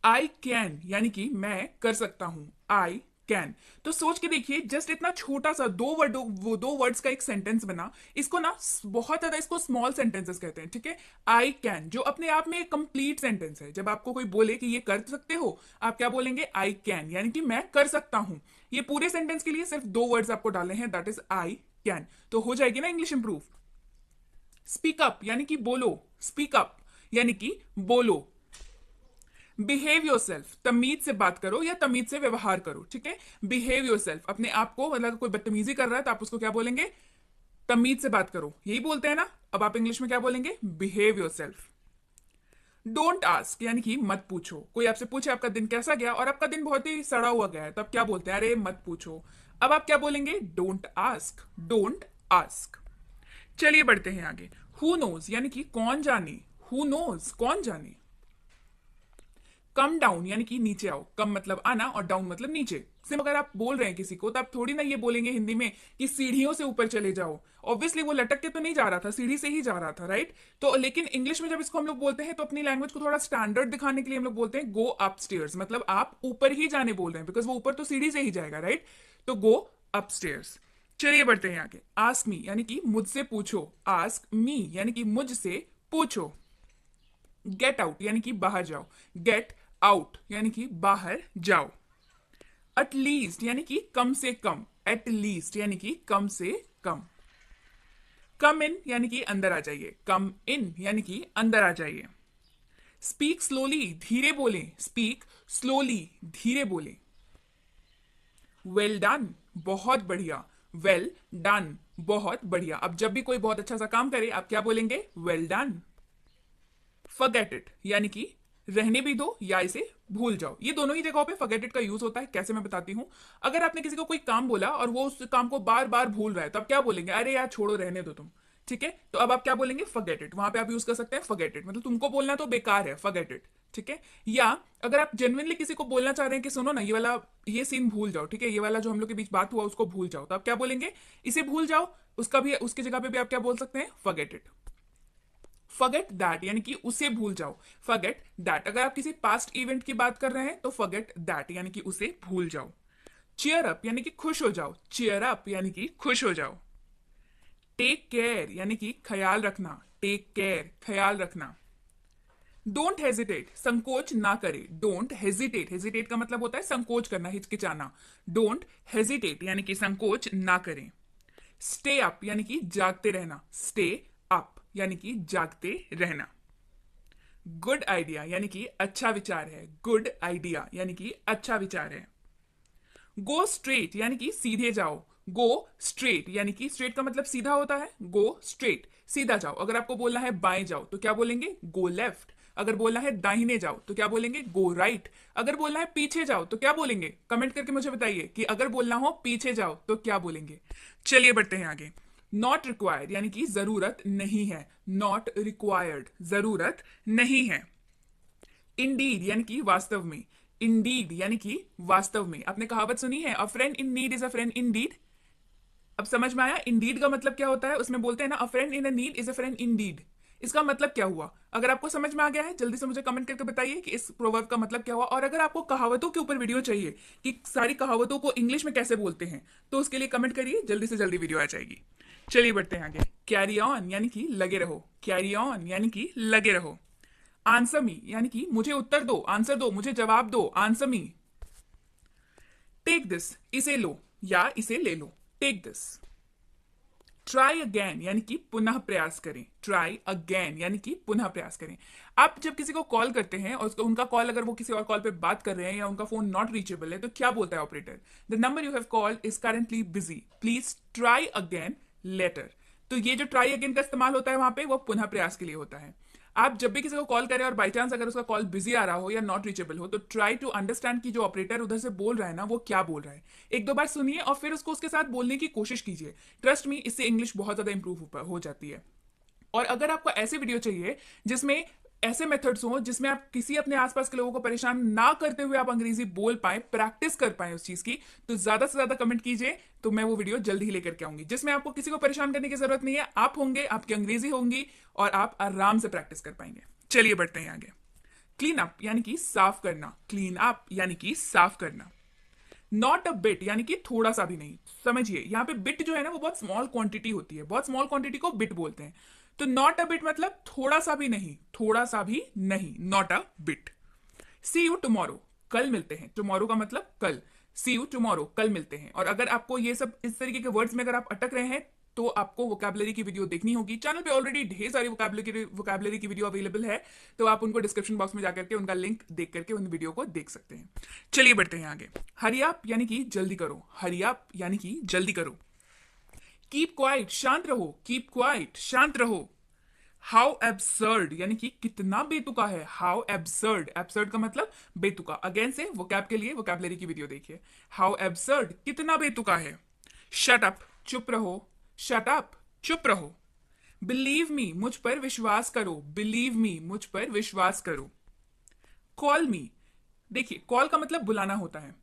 I can यानी कि मैं कर सकता हूं, आई कैन। तो सोच के देखिए, जस्ट इतना छोटा सा दो वर्ड्स का एक सेंटेंस बना। इसको ना बहुत ज्यादा इसको स्मॉल सेंटेंसेस कहते हैं, ठीक है। आई कैन जो अपने आप में एक कंप्लीट सेंटेंस है। जब आपको कोई बोले कि ये कर सकते हो, आप क्या बोलेंगे? आई कैन, यानी कि मैं कर सकता हूं। ये पूरे सेंटेंस के लिए सिर्फ दो वर्ड्स आपको डालने हैं, दैट इज आई कैन। तो हो जाएगी ना इंग्लिश इंप्रूव। स्पीक अप यानी कि बोलो, स्पीक अप यानी कि बोलो। बिहेव योर सेल्फ, तमीज से बात करो या तमीज से व्यवहार करो, ठीक है। बिहेव योर सेल्फ, अपने आप को, मतलब कोई बदतमीजी कर रहा है तो आप उसको क्या बोलेंगे? तमीज से बात करो, यही बोलते हैं ना। अब आप इंग्लिश में क्या बोलेंगे? Behave your self. Don't ask यानी कि मत पूछो। कोई आपसे पूछे आपका दिन कैसा गया और आपका दिन बहुत ही सड़ा हुआ गया है, तो आप क्या बोलते हैं? अरे मत पूछो। अब आप क्या बोलेंगे? Don't ask, don't ask. चलिए बढ़ते हैं आगे। हु नोज यानी कि कौन जाने, हु नोज कौन जाने। कम डाउन यानी कि नीचे आओ। कम मतलब आना और डाउन मतलब नीचे। सिर्फ अगर आप बोल रहे हैं किसी को, तो आप थोड़ी ना ये बोलेंगे हिंदी में कि सीढ़ियों से ऊपर चले जाओ। ऑब्वियसली वो लटक के तो नहीं जा रहा था, सीढ़ी से ही जा रहा था, राइट। तो लेकिन इंग्लिश में जब इसको हम लोग बोलते हैं तो अपनी लैंग्वेज को थोड़ा स्टैंडर्ड दिखाने के लिए हम लोग बोलते हैं गो अप स्टेयर्स, मतलब आप ऊपर ही जाने बोल रहे हैं, बिकॉज वो ऊपर तो सीढ़ी से ही जाएगा, राइट। तो गो अप स्टेयर्स। चलिए बढ़ते हैं आगे। आस्क मी यानी कि मुझसे पूछो। आस्क मी यानी कि मुझसे पूछो। गेट आउट यानी कि बाहर जाओ। गेट आउट यानी कि बाहर जाओ। एट लीस्ट यानी कि कम से कम। एट लीस्ट यानी कि कम से कम। कम इन यानी कि अंदर आ जाइए। कम इन यानी कि अंदर आ जाइए। स्पीक स्लोली, धीरे बोले। स्पीक स्लोली, धीरे बोले। वेल डन, बहुत बढ़िया। वेल डन, बहुत बढ़िया। अब जब भी कोई बहुत अच्छा सा काम करे, आप क्या बोलेंगे? Well done. फॉरगेट इट यानी कि रहने भी दो या इसे भूल जाओ। ये दोनों ही जगहों पे फॉरगेट इट का यूज होता है। कैसे, मैं बताती हूँ। अगर आपने किसी को कोई काम बोला और वो उस काम को बार बार भूल रहा है, तो आप क्या बोलेंगे? अरे यार छोड़ो, रहने दो तुम, ठीक है। तो अब आप क्या बोलेंगे? Forget it. वहां पे आप यूज कर सकते हैं फॉरगेट इट, मतलब तुमको बोलना तो बेकार है, फॉरगेट इट, ठीक है। या अगर आप जेनुइनली किसी को बोलना चाह रहे हैं कि सुनो ना, ये वाला ये सीन भूल जाओ, ठीक है, ये वाला जो हम लोग के बीच बात हुआ उसको भूल जाओ, तो आप क्या बोलेंगे? इसे भूल जाओ। उसका भी उसकी जगह पे भी आप क्या बोल सकते हैं? Forget it. फॉरगेट दैट यानी कि उसे भूल जाओ। Forget that. अगर आप किसी पास्ट इवेंट की बात कर रहे हैं तो फॉरगेट दैट यानी कि उसे भूल जाओ। चीयर अप यानी कि खुश हो जाओ। चीयर अप यानी कि खुश हो जाओ। टेक केयर यानी कि ख्याल रखना। टेक केयर, ख्याल रखना। डोंट हेजिटेट, संकोच ना करे। डोंट हेजिटेट, हेजिटेट का मतलब होता है संकोच करना, हिचकिचाना। डोंट हेजिटेट यानी कि संकोच ना करें। स्टे अप यानी कि जागते रहना। स्टे अप यानी कि जागते रहना। गुड आइडिया यानी कि अच्छा विचार है। गुड आइडिया यानी कि अच्छा विचार है। गो स्ट्रेट यानी कि सीधे जाओ। गो स्ट्रेट यानी कि स्ट्रेट का मतलब सीधा होता है। गो स्ट्रेट, सीधा जाओ। अगर आपको बोलना है बाएं जाओ तो क्या बोलेंगे? Go left. अगर बोलना है दाहिने जाओ तो क्या बोलेंगे? Go right. अगर बोलना है पीछे जाओ तो क्या बोलेंगे? कमेंट करके मुझे बताइए कि अगर बोलना हो पीछे जाओ तो क्या बोलेंगे। चलिए बढ़ते हैं आगे। नॉट रिक्वायर्ड यानी कि जरूरत नहीं है। नॉट रिक्वायर्ड, जरूरत नहीं है। इंडीड यानी कि वास्तव में। इंडीड यानी कि वास्तव में। आपने कहावत सुनी है, a friend in need is a friend in deed. अब समझ में आया इंडीड का मतलब क्या होता है? उसमें बोलते हैं ना, a friend in a need is a friend in deed. इसका मतलब क्या हुआ? अगर आपको समझ में आ गया है, जल्दी से मुझे कमेंट करके बताइए कि इस प्रोवर्ब का मतलब क्या हुआ। और अगर आपको कहावतों के ऊपर वीडियो चाहिए कि सारी कहावतों को इंग्लिश में कैसे बोलते हैं, तो उसके लिए कमेंट करिए, जल्दी से जल्दी वीडियो आ जाएगी। चलिए बढ़ते हैं आगे। कैरी ऑन यानी कि लगे रहो। कैरी ऑन यानी कि लगे रहो। आंसर मी यानी कि मुझे उत्तर दो, आंसर दो, मुझे जवाब दो, आंसर मी। टेक दिस, इसे लो या इसे ले लो। Take this. ट्राई अगेन यानी कि पुनः प्रयास करें। ट्राई अगेन यानी कि पुनः प्रयास करें। आप जब किसी को कॉल करते हैं और उनका कॉल, अगर वो किसी और कॉल पे बात कर रहे हैं या उनका फोन नॉट रीचेबल है, तो क्या बोलता है operator? The number you have called is currently busy, please try again later. तो ये जो ट्राई अगेन का इस्तेमाल होता है वहां पे, वो पुनः प्रयास के लिए होता है। आप जब भी किसी को कॉल करें और बाई चांस अगर उसका कॉल बिजी आ रहा हो या नॉट रीचेबल हो, तो ट्राई टू अंडरस्टैंड कि जो ऑपरेटर उधर से बोल रहा है ना, वो क्या बोल रहा है। एक दो बार सुनिए और फिर उसको उसके साथ बोलने की कोशिश कीजिए। ट्रस्ट मी, इससे इंग्लिश बहुत ज्यादा इंप्रूव हो जाती है। और अगर आपको ऐसे वीडियो चाहिए जिसमें ऐसे मेथड्स हो जिसमें आप किसी अपने आसपास के लोगों को परेशान ना करते हुए आप अंग्रेजी बोल पाए, प्रैक्टिस कर पाए उस चीज की, तो ज्यादा से ज्यादा कमेंट कीजिए, तो मैं वो वीडियो जल्दी ही लेकर के आऊंगी, जिसमें आपको किसी को परेशान करने की जरूरत नहीं है। आप होंगे, आपकी अंग्रेजी होंगी और आप आराम से प्रैक्टिस कर पाएंगे। चलिए बढ़ते हैं आगे। क्लीन अप यानी कि साफ करना, क्लीन अप यानी कि साफ करना। नॉट अ बिट यानी कि थोड़ा सा भी नहीं। समझिए यहाँ पे बिट जो है ना वो बहुत स्मॉल क्वांटिटी होती है, बहुत स्मॉल क्वांटिटी को बिट बोलते हैं। तो नॉट अ बिट मतलब थोड़ा सा भी नहीं, थोड़ा सा भी नहीं, not a bit. See you tomorrow, कल मिलते हैं। टुमारो का मतलब कल। सी यू टुमारो, कल मिलते हैं। और अगर आपको ये सब इस तरीके के वर्ड्स में अगर आप अटक रहे हैं तो आपको वोकैबुलरी की वीडियो देखनी होगी। चैनल पे ऑलरेडी ढेर सारी वोकैबुलरी की वीडियो अवेलेबल है, तो आप उनको डिस्क्रिप्शन बॉक्स में जाकर के उनका लिंक देख करके उन वीडियो को देख सकते हैं। चलिए बढ़ते हैं आगे। हरी अप यानी कि जल्दी करो, हरी अप यानी कि जल्दी करो। कीप क्वाइट, शांत रहो, कीप क्वाइट, शांत रहो। हाउ एब्सर्ड यानी कि कितना बेतुका है, हाउ एब्सर्ड, एब्सर्ड का मतलब बेतुका। अगेन से वोकैब के लिए वोकैबुलरी की वीडियो देखिए। हाउ एब्सर्ड, कितना बेतुका है। शट अप, चुप रहो, शट अप, चुप रहो। बिलीव मी, मुझ पर विश्वास करो, बिलीव मी, मुझ पर विश्वास करो। कॉल मी, देखिए कॉल का मतलब बुलाना होता है,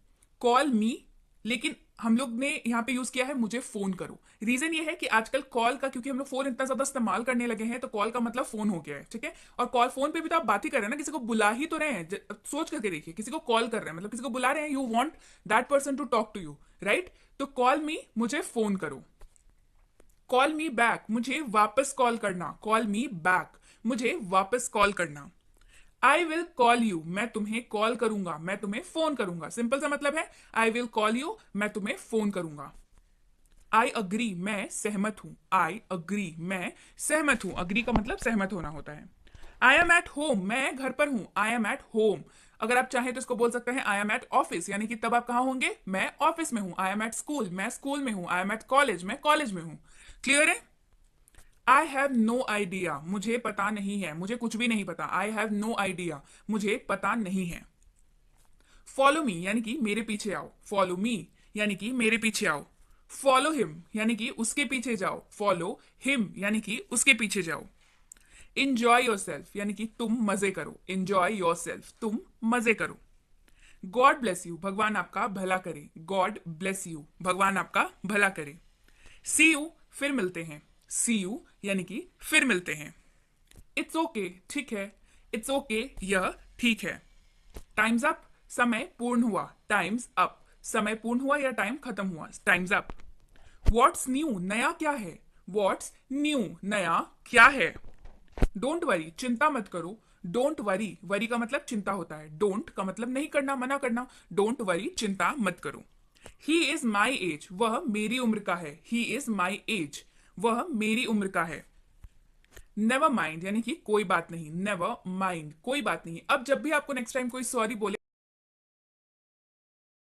कॉल मी, लेकिन हम लोग ने यहाँ पे यूज किया है मुझे फोन करो। रीजन ये है कि आजकल कॉल का, क्योंकि हम लोग फोन इतना ज्यादा इस्तेमाल करने लगे हैं, तो कॉल का मतलब फोन हो गया है, ठीक है। और कॉल, फोन पे भी तो आप बात ही कर रहे हैं ना, किसी को बुला ही तो रहे हैं। सोच करके देखिए, किसी को कॉल कर रहे हैं मतलब किसी को बुला रहे हैं, you want that person to talk to you, right. तो कॉल मी, मुझे फोन करो। कॉल मी बैक, मुझे वापस कॉल करना, कॉल मी बैक, मुझे वापस कॉल करना। आई विल कॉल यू, मैं तुम्हें कॉल करूंगा, मैं तुम्हें फोन करूंगा। सिंपल सा मतलब है आई विल कॉल यू, मैं तुम्हें फोन करूंगा। आई अग्री, मैं सहमत हूं, आई अग्री, मैं सहमत हूं। अग्री का मतलब सहमत होना होता है। आई एम एट होम, मैं घर पर हूं, आई एम एट होम। अगर आप चाहें तो इसको बोल सकते हैं आई एम एट ऑफिस, यानी कि तब आप कहां होंगे, मैं ऑफिस में हूं। आई एम एट स्कूल, मैं स्कूल में हूं। आई एम एट कॉलेज, मैं कॉलेज में हूं। क्लियर है। आई हैव नो आइडिया, मुझे पता नहीं है, मुझे कुछ भी नहीं पता। आई हैव नो आइडिया, मुझे पता नहीं है। फॉलो मी यानी कि मेरे पीछे आओ, फॉलो मी यानी कि मेरे पीछे आओ। फॉलो हिम यानी कि उसके पीछे जाओ, फॉलो हिम यानी कि उसके पीछे जाओ। इंजॉय योर सेल्फ यानी कि तुम मजे करो, इंजॉय योर सेल्फ, तुम मजे करो। गॉड ब्लेस यू, भगवान आपका भला करे, गॉड ब्लेस यू, भगवान आपका भला करे। सी यू, फिर मिलते हैं, सी यू यानी कि फिर मिलते हैं। इट्स ओके, ठीक है, इट्स ओके, यह ठीक है। टाइम्स अप, समय पूर्ण हुआ, टाइम्स अप, समय पूर्ण हुआ या टाइम खत्म हुआ, टाइम्स अप। व्हाट्स न्यू, नया क्या है, व्हाट्स न्यू, नया क्या है। डोंट वरी, चिंता मत करो, डोंट वरी, वरी का मतलब चिंता होता है, डोंट का मतलब नहीं करना, मना करना, डोंट वरी, चिंता मत करो। ही इज माई एज, वह मेरी उम्र का है, ही इज माई एज, वह मेरी उम्र का है। नेवर माइंड यानी कि कोई बात नहीं, नेवर माइंड, कोई बात नहीं। अब जब भी आपको नेक्स्ट टाइम कोई सॉरी बोले